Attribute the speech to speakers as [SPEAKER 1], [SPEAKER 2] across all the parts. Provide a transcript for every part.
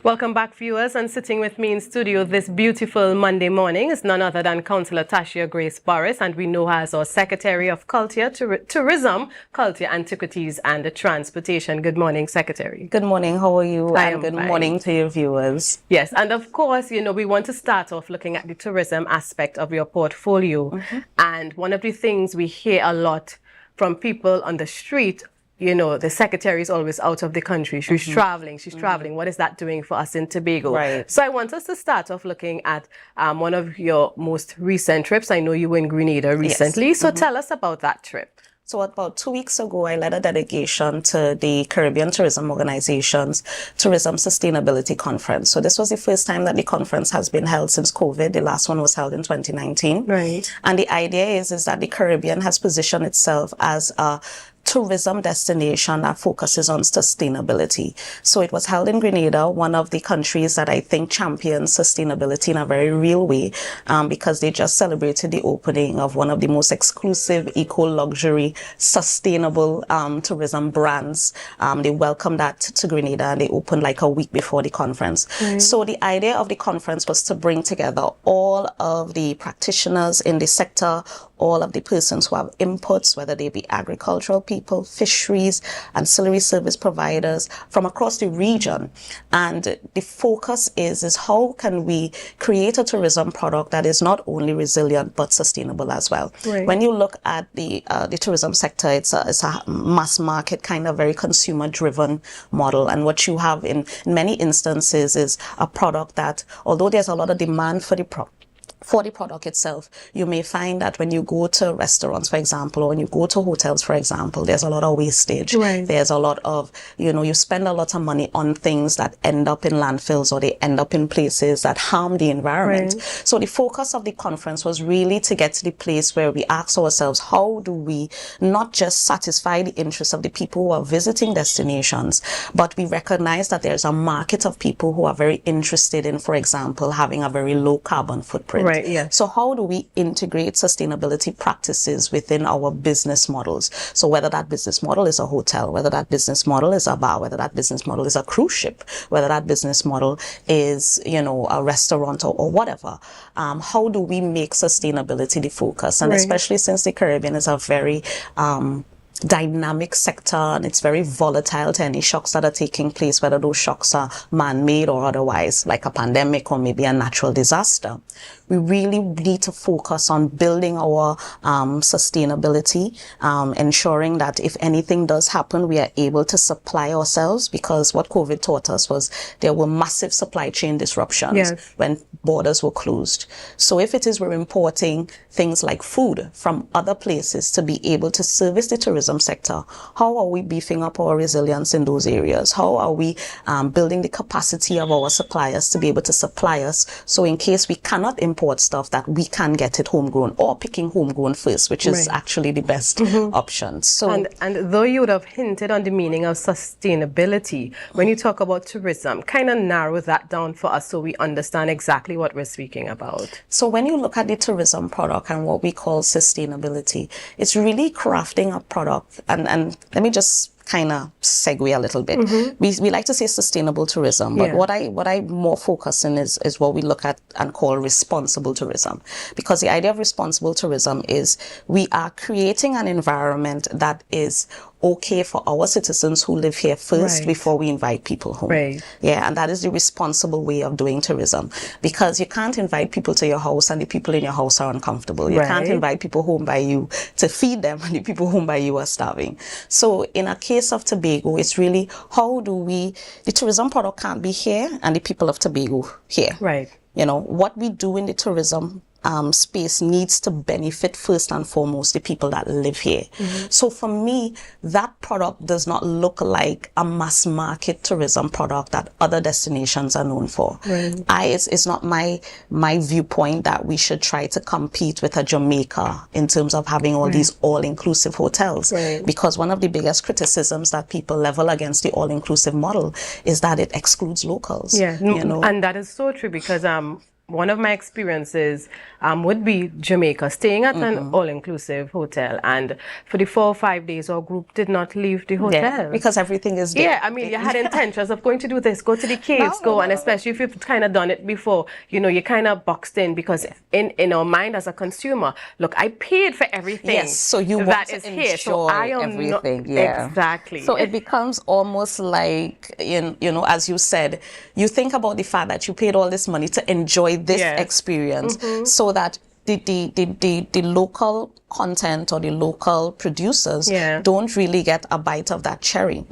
[SPEAKER 1] Welcome back, viewers, and sitting with me in studio this beautiful Monday morning is none other than Councillor Tashia Grace Burris, and we know her as our Secretary of Culture, Tourism, Culture, Antiquities and Transportation. Good morning, Secretary.
[SPEAKER 2] Good morning, how are you?
[SPEAKER 1] I
[SPEAKER 2] and
[SPEAKER 1] am
[SPEAKER 2] good
[SPEAKER 1] fine.
[SPEAKER 2] morning to your viewers.
[SPEAKER 1] Yes, and of course, you know, we want to start off looking at the tourism aspect of your portfolio. And one of the things we hear a lot from people on the street, you know, the secretary is always out of the country. She's traveling. What is that doing for us in Tobago?
[SPEAKER 2] Right.
[SPEAKER 1] So I want us to start off looking at one of your most recent trips. I know you were in Grenada recently.
[SPEAKER 2] Yes.
[SPEAKER 1] So tell us about that trip.
[SPEAKER 2] So about 2 weeks ago, I led a delegation to the Caribbean Tourism Organization's Tourism Sustainability Conference. So this was the first time that the conference has been held since COVID. The last one was held in 2019.
[SPEAKER 1] Right.
[SPEAKER 2] And the idea is that the Caribbean has positioned itself as a tourism destination that focuses on sustainability. So it was held in Grenada, one of the countries that I think champions sustainability in a very real way, because they just celebrated the opening of one of the most exclusive eco-luxury sustainable tourism brands. They welcomed that to Grenada and they opened like a week before the conference. So the idea of the conference was to bring together all of the practitioners in the sector, all of the persons who have inputs, whether they be agricultural people, fisheries, ancillary service providers from across the region. And the focus is how can we create a tourism product that is not only resilient but sustainable as well.
[SPEAKER 1] Right.
[SPEAKER 2] When you look at the tourism sector, it's a mass market kind of very consumer driven model. And what you have in many instances is a product that, although there's a lot of demand for the product itself, you may find that when you go to restaurants, for example, or when you go to hotels, for example, there's a lot of wastage.
[SPEAKER 1] Right.
[SPEAKER 2] There's a lot of, you spend a lot of money on things that end up in landfills or they end up in places that harm the environment.
[SPEAKER 1] Right.
[SPEAKER 2] So the focus of the conference was really to get to the place where we ask ourselves, how do we not just satisfy the interests of the people who are visiting destinations, but we recognize that there's a market of people who are very interested in, for example, having a very low carbon footprint.
[SPEAKER 1] Right, yes.
[SPEAKER 2] So how do we integrate sustainability practices within our business models? So whether that business model is a hotel, whether that business model is a bar, whether that business model is a cruise ship, whether that business model is, a restaurant or whatever, how do we make sustainability the focus? And especially since the Caribbean is a very dynamic sector and it's very volatile to any shocks that are taking place, whether those shocks are man-made or otherwise, like a pandemic or maybe a natural disaster. We really need to focus on building our sustainability, ensuring that if anything does happen, we are able to supply ourselves, because what COVID taught us was there were massive supply chain disruptions when borders were closed. So if it is we're importing things like food from other places to be able to service the tourism sector, how are we beefing up our resilience in those areas? How are we building the capacity of our suppliers to be able to supply us, so in case we cannot import stuff, that we can get it homegrown, or picking homegrown first, which is actually the best option. So
[SPEAKER 1] and though you would have hinted on the meaning of sustainability, when you talk about tourism, kind of narrow that down for us so we understand exactly what we're speaking about. So
[SPEAKER 2] when you look at the tourism product and what we call sustainability, it's really crafting a product, and let me just kind of segue a little bit. We like to say sustainable tourism, but what I more focus in is what we look at and call responsible tourism, because the idea of responsible tourism is we are creating an environment that is okay for our citizens who live here first before we invite people home. Yeah, and that is the responsible way of doing tourism, because you can't invite people to your house and the people in your house are uncomfortable. You can't invite people home by you to feed them and the people home by you are starving. So in a case of Tobago, it's really how do we, the tourism product can't be here and the people of Tobago here. What we do in the tourism space needs to benefit first and foremost the people that live here. So for me, that product does not look like a mass market tourism product that other destinations are known for. It's not my viewpoint that we should try to compete with a Jamaica in terms of having all these all-inclusive hotels, because one of the biggest criticisms that people level against the all-inclusive model is that it excludes locals.
[SPEAKER 1] And that is so true, because one of my experiences would be Jamaica, staying at an all-inclusive hotel, and for the 4 or 5 days, our group did not leave the hotel.
[SPEAKER 2] Yeah, because everything is there.
[SPEAKER 1] Yeah, I mean, you had intentions of going to do this, go to the caves, and especially if you've kind of done it before, you know, you're kind of boxed in, because in our mind as a consumer, look, I paid for everything.
[SPEAKER 2] Yes, so you want
[SPEAKER 1] that
[SPEAKER 2] to
[SPEAKER 1] is
[SPEAKER 2] enjoy
[SPEAKER 1] here, so I am
[SPEAKER 2] everything.
[SPEAKER 1] Yeah, exactly.
[SPEAKER 2] So it becomes almost like, you know, as you said, you think about the fact that you paid all this money to enjoy this experience, so that the local content or the local producers don't really get a bite of that cherry.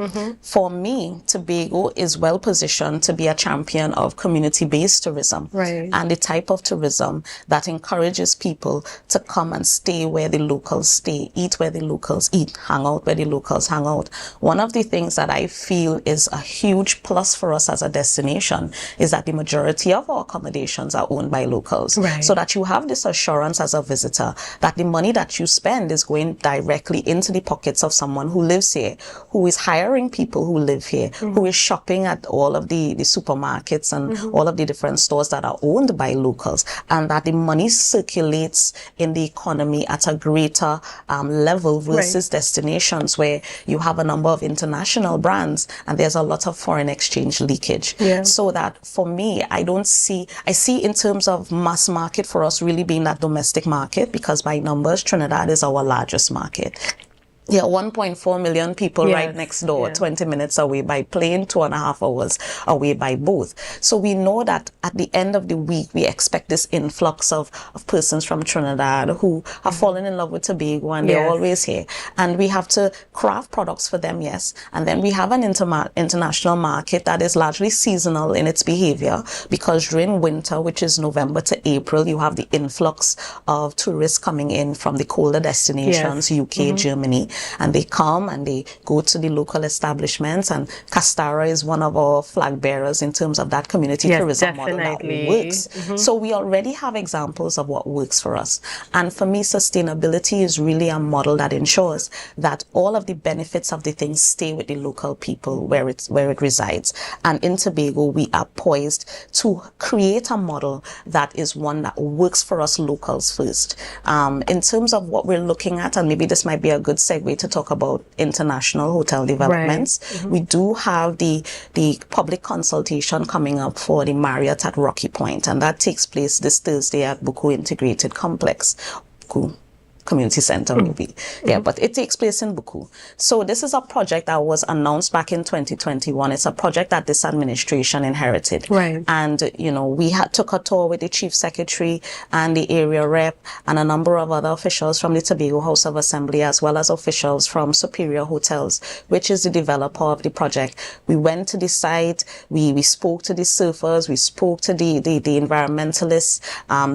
[SPEAKER 2] For me, Tobago is well positioned to be a champion of community-based tourism, and the type of tourism that encourages people to come and stay where the locals stay, eat where the locals eat, hang out where the locals hang out. One of the things that I feel is a huge plus for us as a destination is that the majority of our accommodations are owned by locals, so that you have this assurance as a visitor that the money that you spend is going directly into the pockets of someone who lives here, who is hiring people who live here, who is shopping at all of the supermarkets and all of the different stores that are owned by locals, and that the money circulates in the economy at a greater level versus destinations where you have a number of international brands and there's a lot of foreign exchange leakage. So that for me, I see in terms of mass market for us really being that domestic market, because by numbers, Trinidad is our largest market. 1.4 million people right next door, 20 minutes away by plane, 2.5 hours away by boat. So we know that at the end of the week, we expect this influx of persons from Trinidad who have fallen in love with Tobago, and they're always here. And we have to craft products for them, and then we have an international market that is largely seasonal in its behavior, because during winter, which is November to April, you have the influx of tourists coming in from the colder destinations, UK, Germany. And they come and they go to the local establishments, and Cllr is one of our flag bearers in terms of that community tourism model that works. So we already have examples of what works for us. And for me, sustainability is really a model that ensures that all of the benefits of the things stay with the local people where it resides. And in Tobago, we are poised to create a model that is one that works for us locals first. In terms of what we're looking at, and maybe this might be a good segue to talk about international hotel developments. We do have the public consultation coming up for the Marriott at Rocky Point, and that takes place this Thursday at Buku Integrated Complex. Buku Community Center maybe. But it takes place in Buku. So this is a project that was announced back in 2021. It's a project that this administration inherited. And, you know, we took a tour with the Chief Secretary and the area rep and a number of other officials from the Tobago House of Assembly, as well as officials from Superior Hotels, which is the developer of the project. We went to the site, we spoke to the surfers, we spoke to the environmentalists.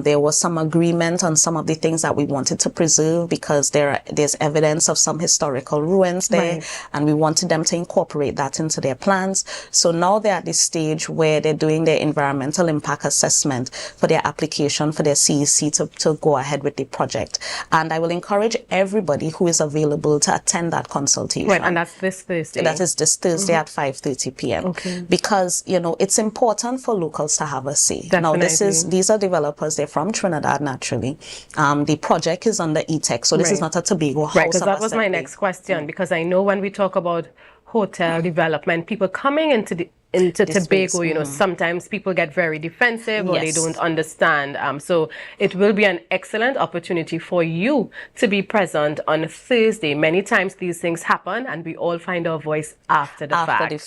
[SPEAKER 2] There was some agreement on some of the things that we wanted to preserve, because there's evidence of some historical ruins there, and we wanted them to incorporate that into their plans. So now they're at the stage where they're doing their environmental impact assessment for their application for their CEC to go ahead with the project. And I will encourage everybody who is available to attend that consultation.
[SPEAKER 1] And that's this Thursday?
[SPEAKER 2] That is this Thursday at 5:30 p.m. Because, you know, it's important for locals to have a say. Now, these are developers, they're from Trinidad naturally. The project is under E-Tech, so this is not a Tobago house.
[SPEAKER 1] Because that was my next question, because I know when we talk about hotel development, people coming into Tobago, you know, sometimes people get very defensive or they don't understand. So it will be an excellent opportunity for you to be present on Thursday. Many times these things happen and we all find our voice after the fact.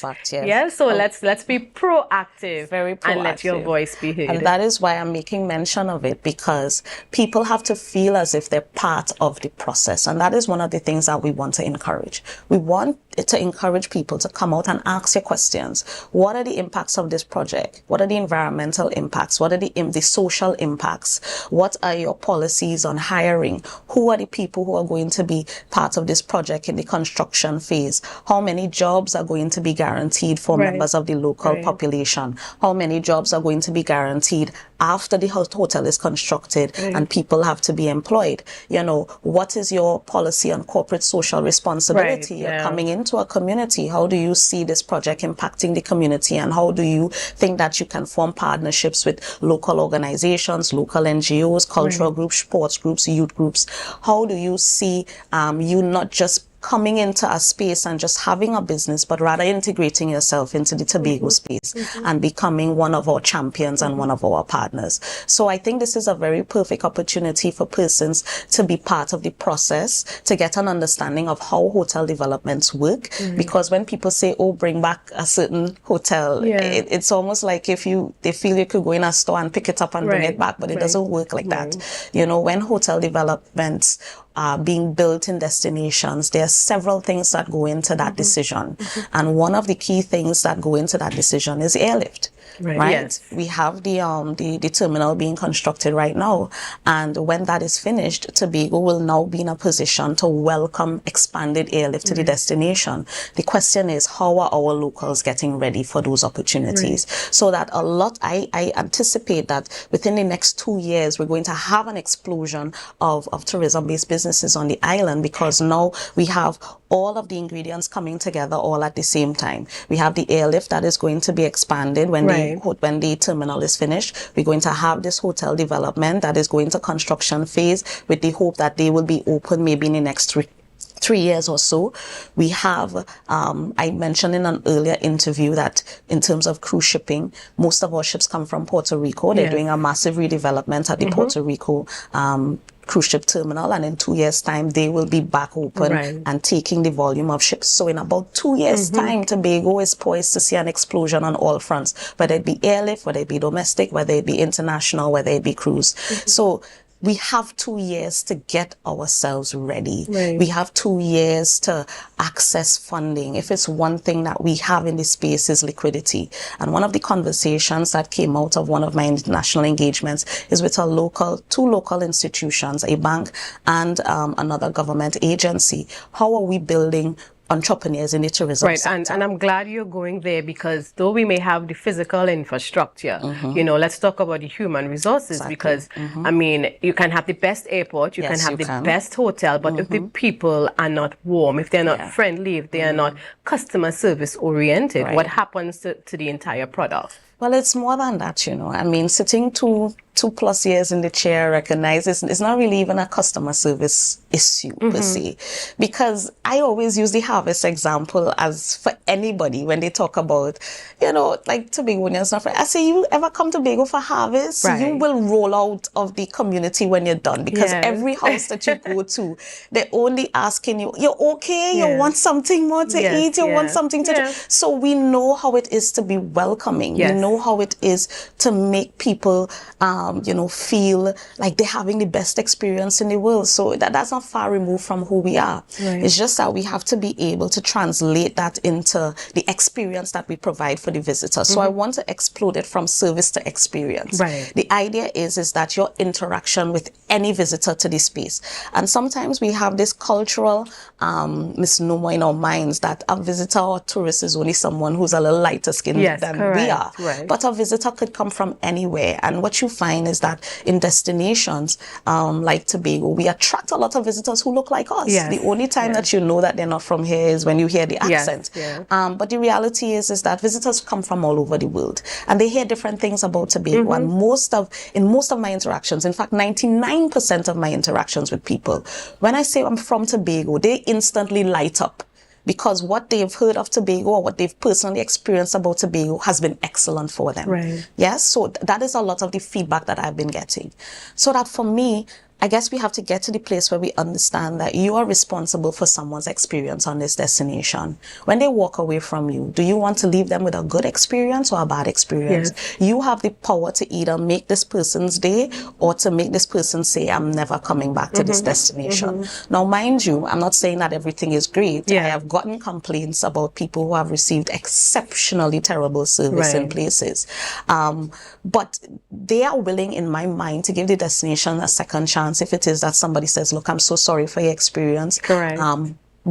[SPEAKER 1] So let's be proactive, and let your voice be heard.
[SPEAKER 2] And that is why I'm making mention of it, because people have to feel as if they're part of the process. And that is one of the things that we want to encourage. We want to encourage people to come out and ask your questions. What are the impacts of this project? What are the environmental impacts? What are the social impacts? What are your policies on hiring? Who are the people who are going to be part of this project in the construction phase? How many jobs are going to be guaranteed for members of the local population? How many jobs are going to be guaranteed after the hotel is constructed and people have to be employed. You know, what is your policy on corporate social responsibility? You're coming into a community. How do you see this project impacting the community, and how do you think that you can form partnerships with local organizations, local NGOs, cultural groups, sports groups, youth groups? How do you see you not just coming into a space and just having a business, but rather integrating yourself into the Tobago space and becoming one of our champions and one of our partners? So I think this is a very perfect opportunity for persons to be part of the process, to get an understanding of how hotel developments work. Because when people say, oh, bring back a certain hotel, it's almost like if they feel you could go in a store and pick it up and bring it back, but it doesn't work like that. You know, when hotel developments are being built in destinations, there are several things that go into that decision. And one of the key things that go into that decision is airlift. Right? Yes. We have the terminal being constructed right now. And when that is finished, Tobago will now be in a position to welcome expanded airlift to the destination. The question is, how are our locals getting ready for those opportunities? So that I anticipate that within the next 2 years, we're going to have an explosion of tourism-based businesses on the island, because now we have all of the ingredients coming together all at the same time. We have the airlift that is going to be expanded when the terminal is finished. We're going to have this hotel development that is going to construction phase, with the hope that they will be open maybe in the next 3 years or so. We have, I mentioned in an earlier interview that in terms of cruise shipping, most of our ships come from Puerto Rico. They're doing a massive redevelopment at the Puerto Rico cruise ship terminal, and in 2 years' time they will be back open and taking the volume of ships. So in about 2 years' time, Tobago is poised to see an explosion on all fronts, whether it be airlift, whether it be domestic, whether it be international, whether it be cruise. So we have 2 years to get ourselves ready. We have 2 years to access funding. If it's one thing that we have in this space is liquidity. And one of the conversations that came out of one of my international engagements is with two local institutions, a bank and another government agency. How are we building entrepreneurs in the tourism sector?
[SPEAKER 1] And I'm glad you're going there, because though we may have the physical infrastructure, you know, let's talk about the human resources, because I mean, you can have the best airport, you can have the best hotel, but if the people are not warm, if they're not friendly, if they are not customer service oriented, what happens to the entire product?
[SPEAKER 2] Well, it's more than that, you know. I mean, sitting 2+ years in the chair, I recognize it's not really even a customer service issue per se, because I always use the harvest example as for anybody when they talk about, you know, like Tobagonians. I say, you ever come to Tobago for harvest, you will roll out of the community when you're done, because every house that you go to, they're only asking you, you're okay, you want something more to eat, you want something to do. So we know how it is to be welcoming. We know how it is to make people you know, feel like they're having the best experience in the world. So that's not far removed from who we are. It's just that we have to be able to translate that into the experience that we provide for the visitor. So I want to explode it from service to experience. The idea is that your interaction with any visitor to this space. And sometimes we have this cultural misnomer in our minds that a visitor or tourist is only someone who's a little lighter skinned than we are. But a visitor could come from anywhere. And what you find is that in destinations like Tobago, we attract a lot of visitors who look like us. The only time that you know that they're not from here is when you hear the accent. But the reality is that visitors come from all over the world, and they hear different things about Tobago. And in most of my interactions, in fact, 99% of my interactions with people, when I say I'm from Tobago, they instantly light up, because what they've heard of Tobago or what they've personally experienced about Tobago has been excellent for them. Yes, so that is a lot of the feedback that I've been getting. So that for me, I guess we have to get to the place where we understand that you are responsible for someone's experience on this destination. When they walk away from you, do you want to leave them with a good experience or a bad experience? You have the power to either make this person's day or to make this person say, I'm never coming back to this destination. Now, mind you, I'm not saying that everything is great. I have gotten complaints about people who have received exceptionally terrible service in places. But they are willing, in my mind, to give the destination a second chance if it is that somebody says, look, I'm so sorry for your experience.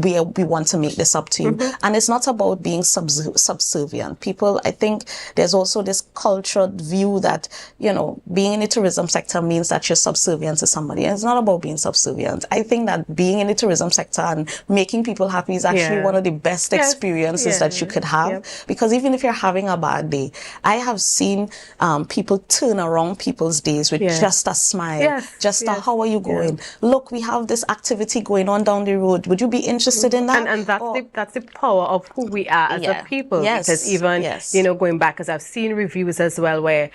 [SPEAKER 2] we want to make this up to you. And it's not about being subservient. People, I think there's also this cultured view that, you know, being in the tourism sector means that you're subservient to somebody. And it's not about being subservient. I think that being in the tourism sector and making people happy is actually one of the best experiences that you could have. Because even if you're having a bad day, I have seen people turn around people's days with just a smile, just a, how are you going? Look, we have this activity going on down the road. Would you be interested in that?
[SPEAKER 1] And that's the power of who we are as a people. Because even, you know, going back, because I've seen reviews as well where,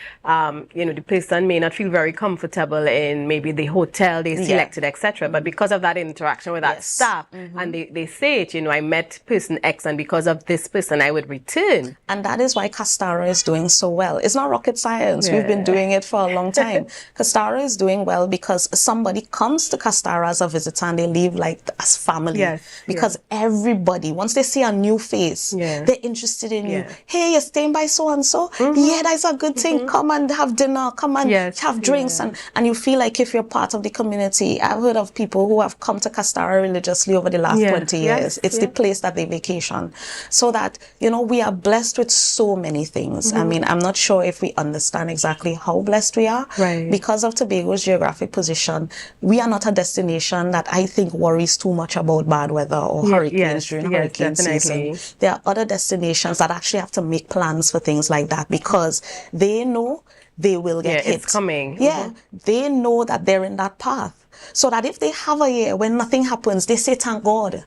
[SPEAKER 1] you know, the person may not feel very comfortable in maybe the hotel they selected, etc. But because of that interaction with that staff, and they say it, you know, I met person X, and because of this person, I would return.
[SPEAKER 2] And that is why Cllr is doing so well. It's not rocket science. We've been doing it for a long time. Cllr is doing well because somebody comes to Cllr as a visitor and they leave like as family. Because everybody, once they see a new face, they're interested in you. Hey, you're staying by so-and-so? Yeah, that's a good thing. Come and have dinner. Come and have drinks. And you feel like if you're part of the community. I've heard of people who have come to Cllr religiously over the last 20 years. It's the place that they vacation. So that, you know, we are blessed with so many things. I mean, I'm not sure if we understand exactly how blessed we are. Because of Tobago's geographic position, we are not a destination that I think worries too much about bad weather or hurricanes during hurricane season. There are other destinations that actually have to make plans for things like that because they know they will get hit.
[SPEAKER 1] It's coming.
[SPEAKER 2] They know that they're in that path. So that if they have a year when nothing happens, they say, thank God.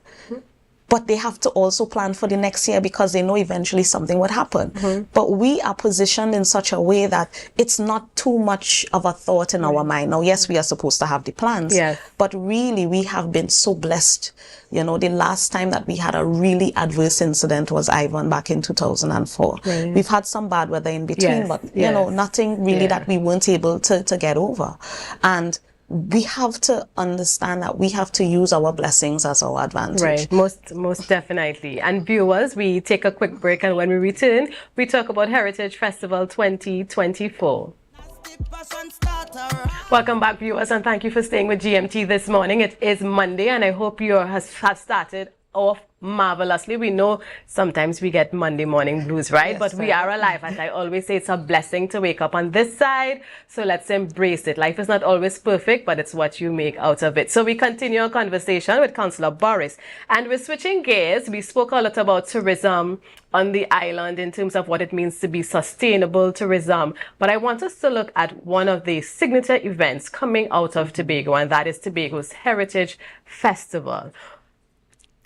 [SPEAKER 2] But they have to also plan for the next year because they know eventually something would happen. But we are positioned in such a way that it's not too much of a thought in our mind. Now, yes, we are supposed to have the plans, but really we have been so blessed. You know, the last time that we had a really adverse incident was Ivan back in 2004. We've had some bad weather in between, but, you know, nothing really that we weren't able to get over. And we have to understand that we have to use our blessings as our advantage.
[SPEAKER 1] Most definitely. And viewers, we take a quick break, and when we return, we talk about Heritage Festival 2024. Welcome back, viewers, and thank you for staying with GMT this morning. It is Monday, and I hope you have started off marvelously. We know sometimes we get Monday morning blues, right? But we are alive. As I always say, it's a blessing to wake up on this side. So let's embrace it. Life is not always perfect, but it's what you make out of it. So we continue our conversation with Councillor Burris. And we're switching gears. We spoke a lot about tourism on the island in terms of what it means to be sustainable tourism. But I want us to look at one of the signature events coming out of Tobago, and that is Tobago's Heritage Festival.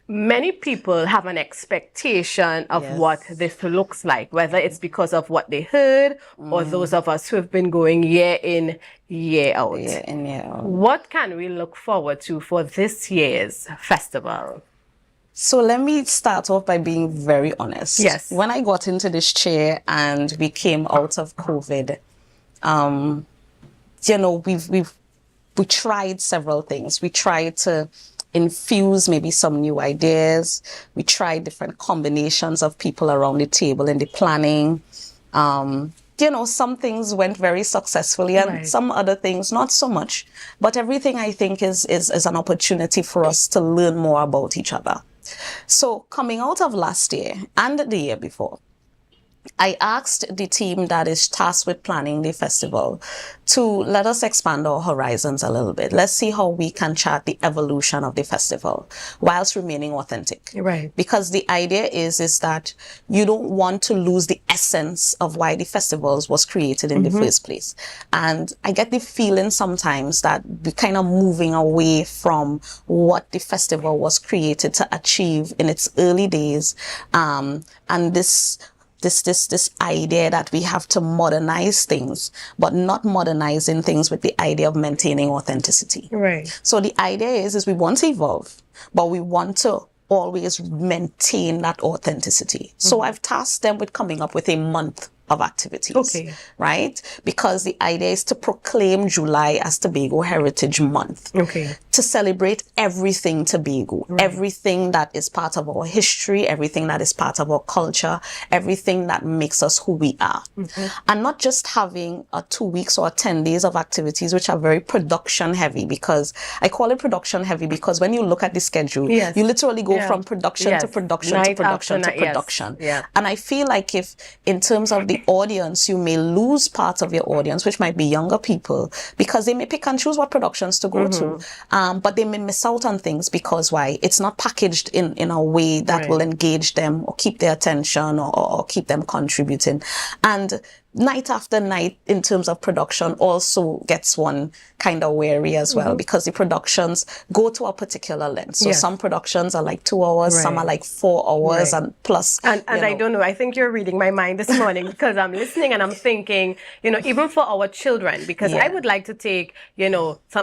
[SPEAKER 1] Many people have an expectation of what this looks like, whether it's because of what they heard or those of us who have been going year in, year out. What can we look forward to for this year's festival?
[SPEAKER 2] So let me start off by being very honest. When I got into this chair and we came out of COVID, you know, we tried several things. We tried to infuse maybe some new ideas. We tried different combinations of people around the table in the planning. You know, some things went very successfully and some other things not so much. But everything I think is an opportunity for us to learn more about each other. So coming out of last year and the year before, I asked the team that is tasked with planning the festival to let us expand our horizons a little bit. Let's see how we can chart the evolution of the festival whilst remaining authentic. Because the idea is that you don't want to lose the essence of why the festivals was created in the first place. And I get the feeling sometimes that we're kind of moving away from what the festival was created to achieve in its early days. And this idea that we have to modernize things, but not modernizing things with the idea of maintaining authenticity. So the idea is we want to evolve, but we want to always maintain that authenticity. So I've tasked them with coming up with a month of activities, right? Because the idea is to proclaim July as Tobago Heritage Month. to celebrate everything Tobago, everything that is part of our history, everything that is part of our culture, everything that makes us who we are. And not just having 2 weeks or 10 days of activities, which are very production heavy, because I call it production heavy because when you look at the schedule, you literally go from production to production
[SPEAKER 1] night
[SPEAKER 2] to production
[SPEAKER 1] after
[SPEAKER 2] to
[SPEAKER 1] night,
[SPEAKER 2] production.
[SPEAKER 1] yes.
[SPEAKER 2] And I feel like if in terms of the audience, you may lose part of your audience, which might be younger people, because they may pick and choose what productions to go to. But they may miss out on things because why? It's not packaged in a way that will engage them or keep their attention or keep them contributing. And night after night in terms of production also gets one kind of weary as well, because the productions go to a particular length. So some productions are like 2 hours, some are like 4 hours and plus. And
[SPEAKER 1] I don't know, I think you're reading my mind this morning because I'm listening and I'm thinking, even for our children, because I would like to take,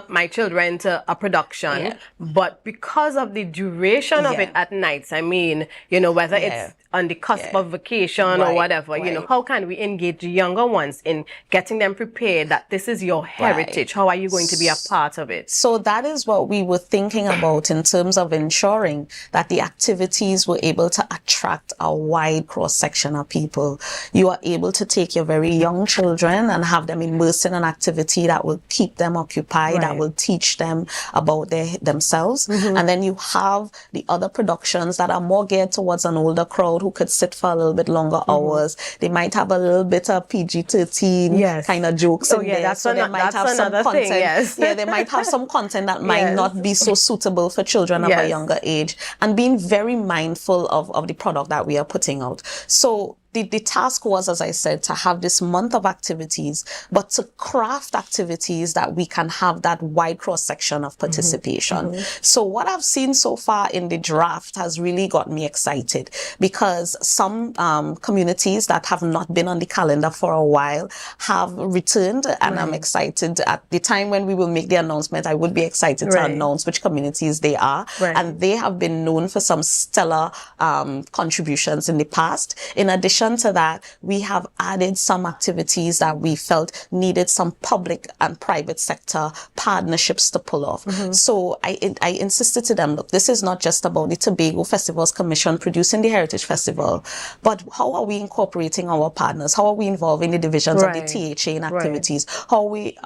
[SPEAKER 1] my children to a production, but because of the duration of it at nights, I mean, whether it's on the cusp of vacation or whatever, how can we engage the younger ones in getting them prepared that this is your heritage? How are you going to be a part of it?
[SPEAKER 2] So that is what we were thinking about in terms of ensuring that the activities were able to attract a wide cross-section of people. You are able to take your very young children and have them immersed in an activity that will keep them occupied, that will teach them about themselves. And then you have the other productions that are more geared towards an older crowd who could sit for a little bit longer hours. They might have a little bit of PG-13 kind of jokes in there.
[SPEAKER 1] That's
[SPEAKER 2] so they might have some content. They might have some content that might not be so suitable for children of a younger age, and being very mindful of the product that we are putting out. So the task was, as I said, to have this month of activities, but to craft activities that we can have that wide cross-section of participation. So what I've seen so far in the draft has really got me excited, because some communities that have not been on the calendar for a while have returned, and I'm excited. At the time when we will make the announcement, I would be excited to announce which communities they are. And they have been known for some stellar contributions in the past. In addition to that, we have added some activities that we felt needed some public and private sector partnerships to pull off. So I insisted to them, look, this is not just about the Tobago Festivals Commission producing the Heritage Festival, but how are we incorporating our partners? How are we involving the divisions of the THA in activities? How are we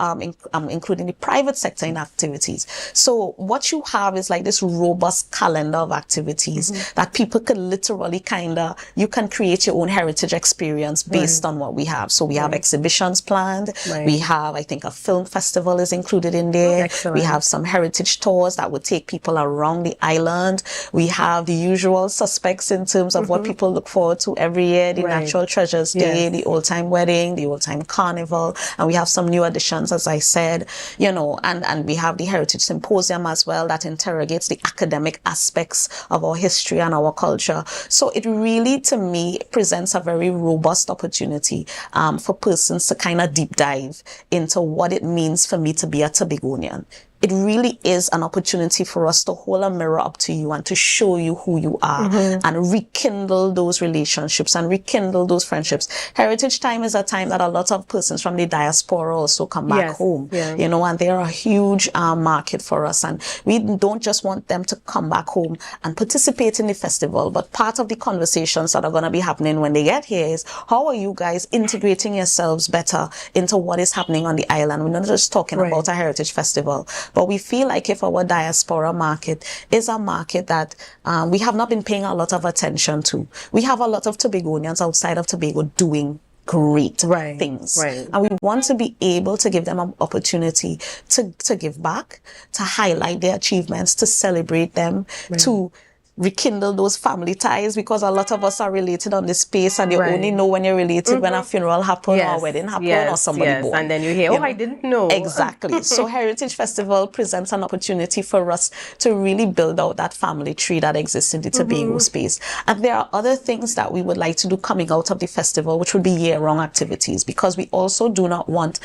[SPEAKER 2] including the private sector in activities? So what you have is like this robust calendar of activities that people could literally you can create your own heritage experience based on what we have. So we have exhibitions planned. We have, I think, a film festival is included in there. We have some heritage tours that would take people around the island. We have the usual suspects in terms of what people look forward to every year, the Natural Treasures Day, the Old Time Wedding, the Old Time Carnival, and we have some new additions, as I said, and we have the Heritage Symposium as well that interrogates the academic aspects of our history and our culture. So it really, to me, presents a very robust opportunity for persons to kind of deep dive into what it means for me to be a Tobagonian. It really is an opportunity for us to hold a mirror up to you and to show you who you are and rekindle those relationships and rekindle those friendships. Heritage Time is a time that a lot of persons from the diaspora also come back home, and they're a huge market for us. And we don't just want them to come back home and participate in the festival, but part of the conversations that are going to be happening when they get here is, how are you guys integrating yourselves better into what is happening on the island? We're not just talking about a heritage festival, but we feel like if our diaspora market is a market that we have not been paying a lot of attention to. We have a lot of Tobagonians outside of Tobago doing great things. And we want to be able to give them an opportunity to give back, to highlight their achievements, to celebrate them, to rekindle those family ties, because a lot of us are related on this space, and you only know when you're related when a funeral happens or a wedding happens or somebody born.
[SPEAKER 1] And then you hear, I didn't know.
[SPEAKER 2] Exactly. So Heritage Festival presents an opportunity for us to really build out that family tree that exists in the Tobago space. And there are other things that we would like to do coming out of the festival, which would be year-round activities, because we also do not want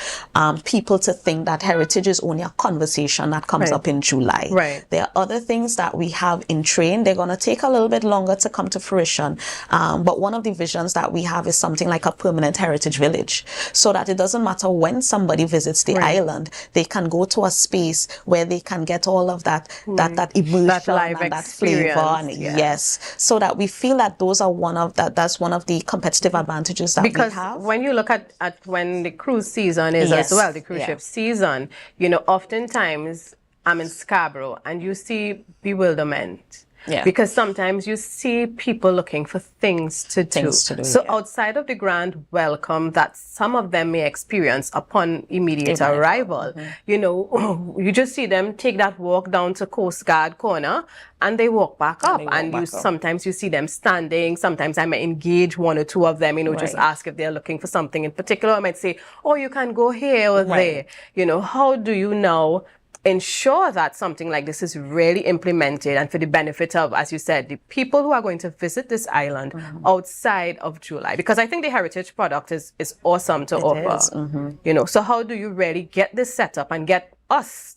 [SPEAKER 2] people to think that heritage is only a conversation that comes up in July. There are other things that we have in train. They're going to take a little bit longer to come to fruition. But one of the visions that we have is something like a permanent heritage village, so that it doesn't matter when somebody visits the island, they can go to a space where they can get all of that immersion,
[SPEAKER 1] that live
[SPEAKER 2] and that flavor. And yes, so that we feel that those are that's one of the competitive advantages that we have.
[SPEAKER 1] Because when you look at when the cruise season is as well, the cruise ship season, you know, oftentimes I'm in Scarborough and you see bewilderment. Yeah. Because sometimes you see people looking for things to do. So outside of the grand welcome that some of them may experience upon immediate arrival, you know, you just see them take that walk down to Coast Guard Corner and they walk back up. And sometimes you see them standing. Sometimes I might engage one or two of them, you know, just ask if they're looking for something in particular. I might say, oh, you can go here or there. You know, how do you now ensure that something like this is really implemented and for the benefit of, as you said, the people who are going to visit this island outside of July? Because I think the heritage product is awesome to offer. You know, so how do you really get this set up and get us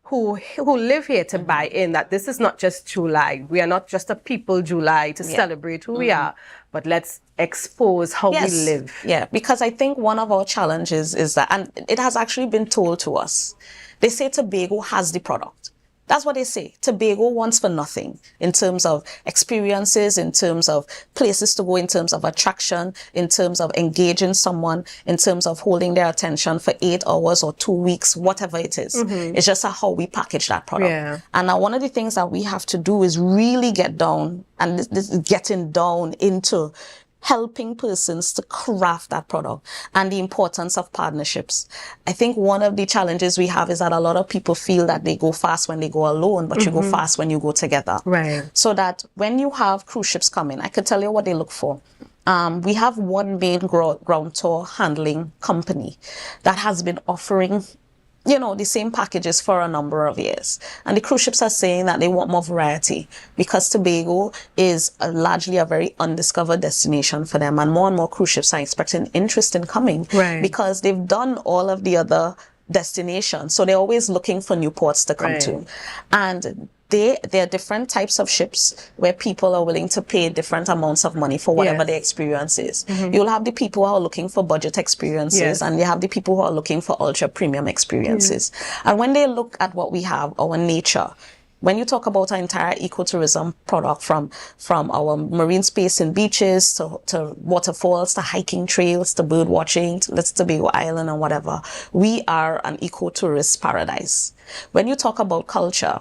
[SPEAKER 1] who live here to buy in that this is not just July? We are not just a people July to celebrate who we are, but let's expose how we live.
[SPEAKER 2] Yeah, because I think one of our challenges is that, and it has actually been told to us, they say Tobago has the product. That's what they say. Tobago wants for nothing in terms of experiences, in terms of places to go, in terms of attraction, in terms of engaging someone, in terms of holding their attention for 8 hours or 2 weeks, whatever it is. It's just how we package that product. And now one of the things that we have to do is really get down, and this is getting down into helping persons to craft that product and the importance of partnerships. I think one of the challenges we have is that a lot of people feel that they go fast when they go alone, but you go fast when you go together. Right. So that when you have cruise ships coming, I could tell you what they look for. We have one main ground tour handling company that has been offering, you know, the same packages for a number of years. And the cruise ships are saying that they want more variety because Tobago is largely a very undiscovered destination for them. And more cruise ships are expecting interest in coming because they've done all of the other destinations. So they're always looking for new ports to come to. And there are different types of ships where people are willing to pay different amounts of money for whatever their experience is. You'll have the people who are looking for budget experiences and you have the people who are looking for ultra premium experiences. And when they look at what we have, our nature, when you talk about our entire ecotourism product from our marine space and beaches to waterfalls, to hiking trails, to bird watching, to Little Tobago Island and whatever, we are an ecotourist paradise. When you talk about culture,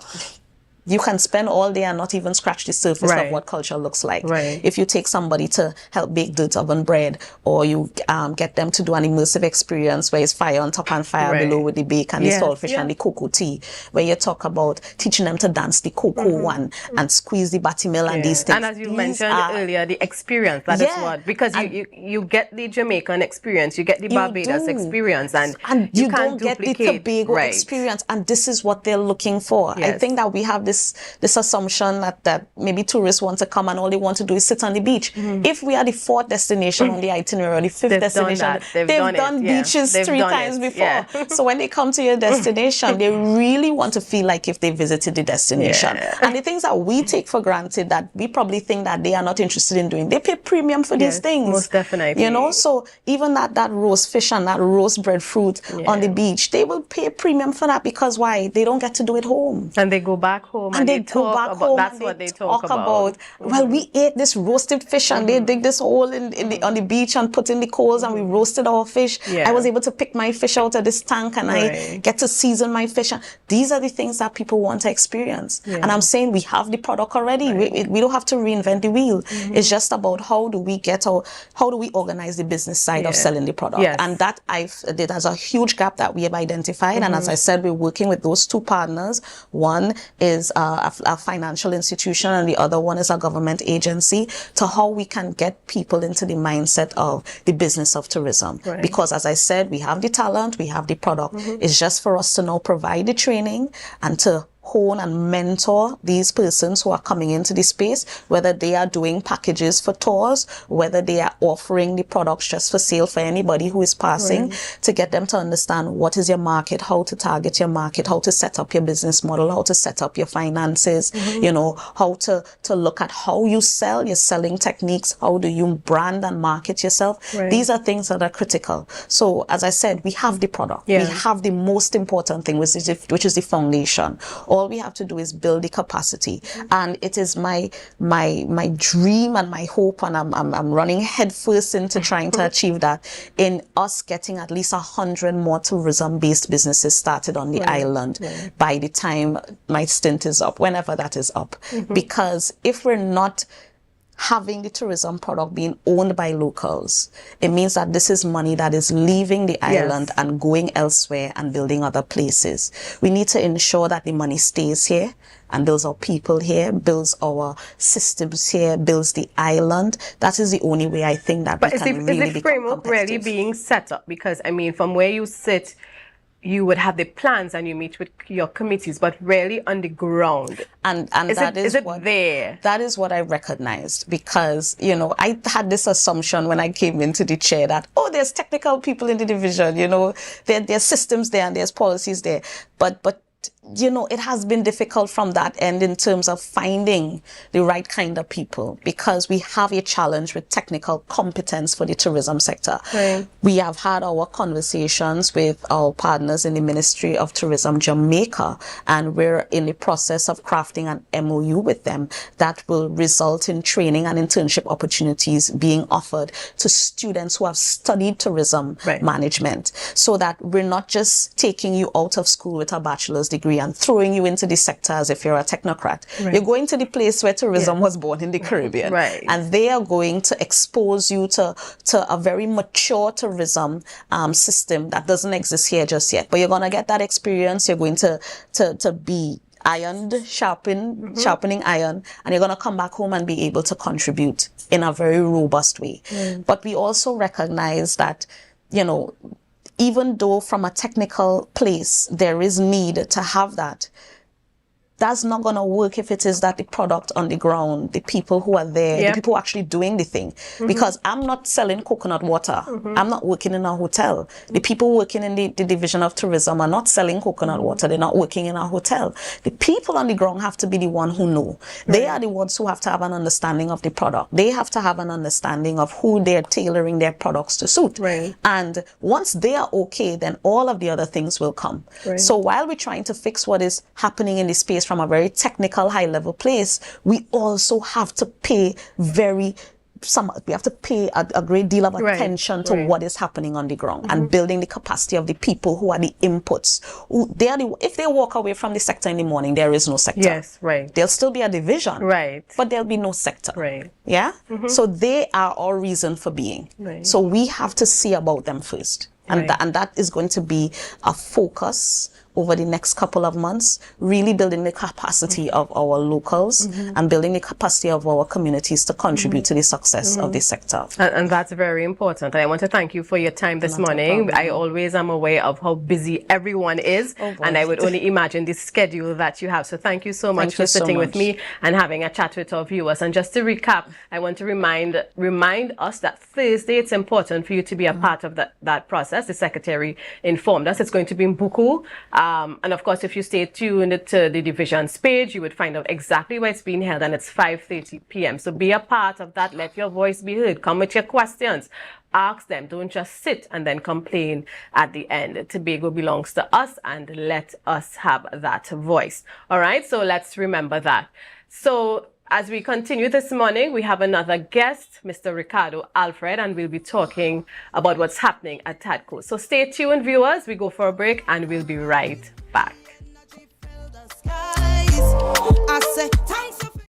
[SPEAKER 2] you can spend all day and not even scratch the surface of what culture looks like. If you take somebody to help bake dirt oven bread, or you get them to do an immersive experience where it's fire on top and fire below with the bake and the saltfish and the cocoa tea, where you talk about teaching them to dance the cocoa and squeeze the batimeal and these things.
[SPEAKER 1] And as you mentioned earlier, the experience, that is what, because you get the Jamaican experience, you get the Barbados experience, and you don't get the
[SPEAKER 2] Tobago experience, and this is what they're looking for. I think that we have this assumption that maybe tourists want to come and all they want to do is sit on the beach. If we are the 4th destination on the itinerary, or the 5th destination, they've done beaches 3 times before. So when they come to your destination, they really want to feel like if they visited the destination. And the things that we take for granted that we probably think that they are not interested in doing, they pay premium for these things.
[SPEAKER 1] Most definitely.
[SPEAKER 2] You know, so even that roast fish and that roast breadfruit on the beach, they will pay premium for that because why? They don't get to do it home.
[SPEAKER 1] And they go back home. And they go back home. That's what they talk about.
[SPEAKER 2] Well, we ate this roasted fish, and they dig this hole on the beach and put in the coals, and we roasted our fish. I was able to pick my fish out of this tank, and I get to season my fish. These are the things that people want to experience. And I'm saying we have the product already. We don't have to reinvent the wheel. It's just about how do we organize the business side of selling the product. And that there's a huge gap that we have identified. And as I said, we're working with those 2 partners. One is a financial institution and the other one is a government agency, to how we can get people into the mindset of the business of tourism. Because as I said, we have the talent, we have the product. It's just for us to now provide the training and to hone and mentor these persons who are coming into the space, whether they are doing packages for tours, whether they are offering the products just for sale for anybody who is passing, to get them to understand what is your market, how to target your market, how to set up your business model, how to set up your finances, you know, how to look at how you sell, your selling techniques, how do you brand and market yourself. These are things that are critical. So as I said, we have the product. We have the most important thing, which is the foundation. All we have to do is build the capacity. And it is my dream and my hope, and I'm running headfirst into trying to achieve that, in us getting at least 100 more tourism-based businesses started on the island by the time my stint is up, whenever that is up. Because if we're not having the tourism product being owned by locals, it means that this is money that is leaving the island and going elsewhere and building other places. We need to ensure that the money stays here and builds our people here, builds our systems here, builds the island. That is the only way I think that we can really become competitive. But is the framework
[SPEAKER 1] really being set up? Because, I mean, from where you sit, you would have the plans and you meet with your committees, but really on the ground.
[SPEAKER 2] And that is what I recognized, because, you know, I had this assumption when I came into the chair that, oh, there's technical people in the division, you know, there's systems there and there's policies there. But you know, it has been difficult from that end in terms of finding the right kind of people, because we have a challenge with technical competence for the tourism sector. We have had our conversations with our partners in the Ministry of Tourism Jamaica, and we're in the process of crafting an MOU with them that will result in training and internship opportunities being offered to students who have studied tourism management, so that we're not just taking you out of school with a bachelor's degree and throwing you into the sector as if you're a technocrat. You're going to the place where tourism was born, in the Caribbean. And they are going to expose you to a very mature tourism system that doesn't exist here just yet. But you're going to get that experience. You're going to be sharpening iron, and you're going to come back home and be able to contribute in a very robust way. But we also recognize that, you know, even though from a technical place there is need to have that, that's not going to work if it is that the product on the ground, the people who are there, the people actually doing the thing. Because I'm not selling coconut water. I'm not working in a hotel. The people working in the division of tourism are not selling coconut water. They're not working in a hotel. The people on the ground have to be the one who know. They are the ones who have to have an understanding of the product. They have to have an understanding of who they're tailoring their products to suit. And once they are okay, then all of the other things will come. So while we're trying to fix what is happening in the space from a very technical, high-level place, we also have to pay a great deal of attention to what is happening on the ground and building the capacity of the people who are the inputs. If they walk away from the sector in the morning, there is no sector. There'll still be a division, but there'll be no sector. So they are our reason for being. So we have to see about them first. And that is going to be a focus over the next couple of months, really building the capacity of our locals and building the capacity of our communities to contribute to the success of this sector.
[SPEAKER 1] And that's very important. I want to thank you for your time this morning. I always am aware of how busy everyone is, and I would only imagine the schedule that you have. So thank you so much for sitting with me and having a chat with our viewers. And just to recap, I want to remind us that Thursday, it's important for you to be a part of that process. The Secretary informed us it's going to be in Buku. And of course, if you stay tuned to the division's page, you would find out exactly where it's being held, and it's 5:30 p.m. So be a part of that. Let your voice be heard. Come with your questions. Ask them. Don't just sit and then complain at the end. Tobago belongs to us, and let us have that voice. All right. So let's remember that. So as we continue this morning, we have another guest, Mr. Ricardo Alfred, and we'll be talking about what's happening at TADCO. So stay tuned, viewers. We go for a break and we'll be right back.